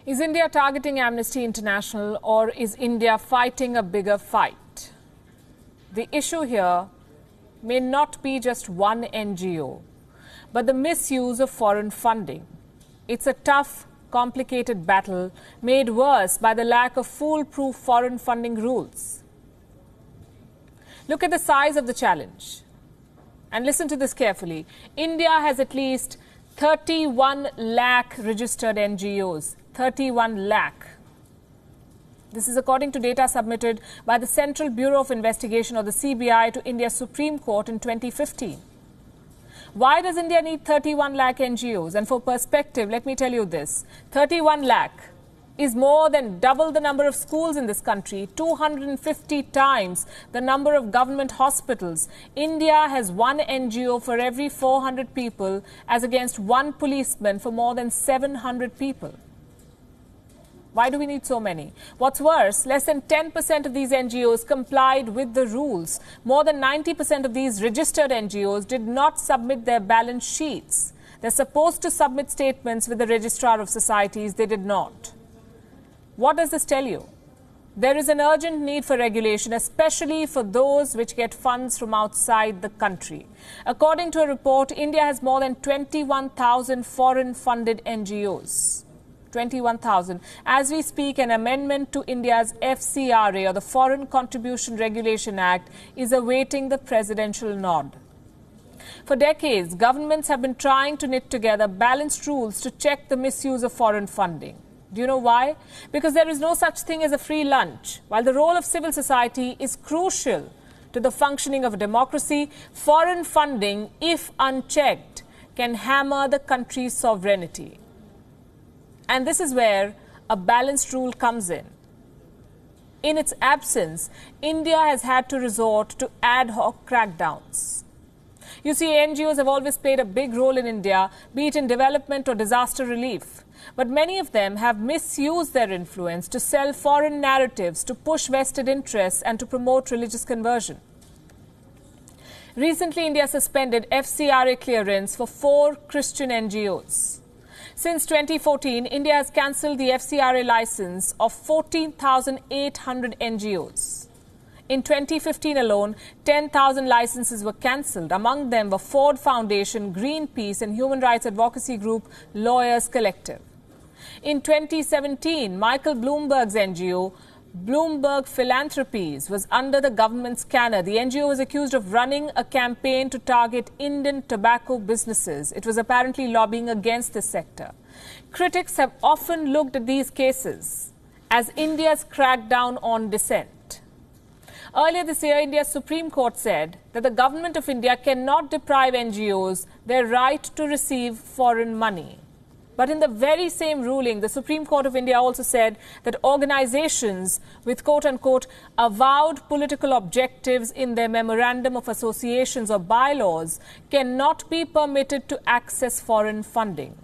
Is India targeting Amnesty International, or is India fighting a bigger fight? The issue here may not be just one NGO, but the misuse of foreign funding. It's a tough, complicated battle made worse by the lack of foolproof foreign funding rules. Look at the size of the challenge. And listen to this carefully. India has at least 31 lakh registered NGOs. 31 lakh. This is according to data submitted by the Central Bureau of Investigation, or the CBI, to India's Supreme Court in 2015. Why does India need 31 lakh NGOs? And for perspective, let me tell you this. 31 lakh is more than double the number of schools in this country, 250 times the number of government hospitals. India has one NGO for every 400 people, as against one policeman for more than 700 people. Why do we need so many? What's worse, less than 10% of these NGOs complied with the rules. More than 90% of these registered NGOs did not submit their balance sheets. They're supposed to submit statements with the Registrar of Societies. They did not. What does this tell you? There is an urgent need for regulation, especially for those which get funds from outside the country. According to a report, India has more than 21,000 foreign-funded NGOs. 21,000. As we speak, an amendment to India's FCRA, or the Foreign Contribution Regulation Act, is awaiting the presidential nod. For decades, governments have been trying to knit together balanced rules to check the misuse of foreign funding. Do you know why? Because there is no such thing as a free lunch. While the role of civil society is crucial to the functioning of a democracy, foreign funding, if unchecked, can hammer the country's sovereignty. And this is where a balanced rule comes in. In its absence, India has had to resort to ad hoc crackdowns. You see, NGOs have always played a big role in India, be it in development or disaster relief. But many of them have misused their influence to sell foreign narratives, to push vested interests, and to promote religious conversion. Recently, India suspended FCRA clearance for 4 Christian NGOs. Since 2014, India has cancelled the FCRA license of 14,800 NGOs. In 2015 alone, 10,000 licenses were cancelled. Among them were Ford Foundation, Greenpeace, and human rights advocacy group Lawyers Collective. In 2017, Michael Bloomberg's NGO, Bloomberg Philanthropies, was under the government scanner. The NGO was accused of running a campaign to target Indian tobacco businesses. It was apparently lobbying against this sector. Critics have often looked at these cases as India's crackdown on dissent. Earlier this year, India's Supreme Court said that the government of India cannot deprive NGOs their right to receive foreign money. But in the very same ruling, the Supreme Court of India also said that organizations with quote-unquote avowed political objectives in their memorandum of associations or bylaws cannot be permitted to access foreign funding.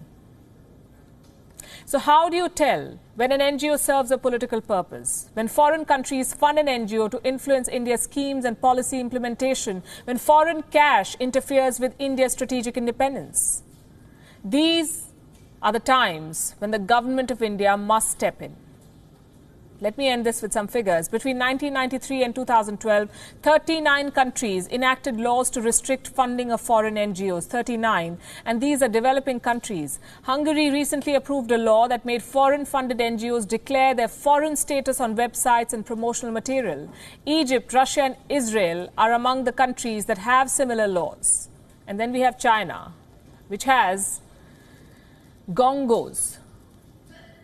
So how do you tell when an NGO serves a political purpose? When foreign countries fund an NGO to influence India's schemes and policy implementation? When foreign cash interferes with India's strategic independence? These are the times when the government of India must step in. Let me end this with some figures. Between 1993 and 2012, 39 countries enacted laws to restrict funding of foreign NGOs, 39, and these are developing countries. Hungary recently approved a law that made foreign-funded NGOs declare their foreign status on websites and promotional material. Egypt, Russia, and Israel are among the countries that have similar laws. And then we have China, which has Gongos.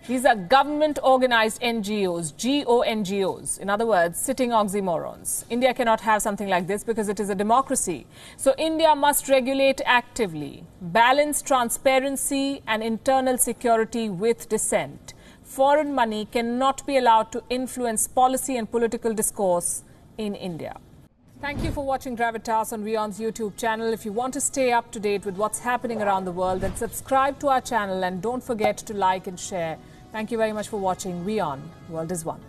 These are government-organized NGOs, GONGOs. In other words, sitting oxymorons. India cannot have something like this because it is a democracy. So India must regulate actively, balance transparency and internal security with dissent. Foreign money cannot be allowed to influence policy and political discourse in India. Thank you for watching Gravitas on WION's YouTube channel. If you want to stay up to date with what's happening around the world, then subscribe to our channel and don't forget to like and share. Thank you very much for watching WION. World is One.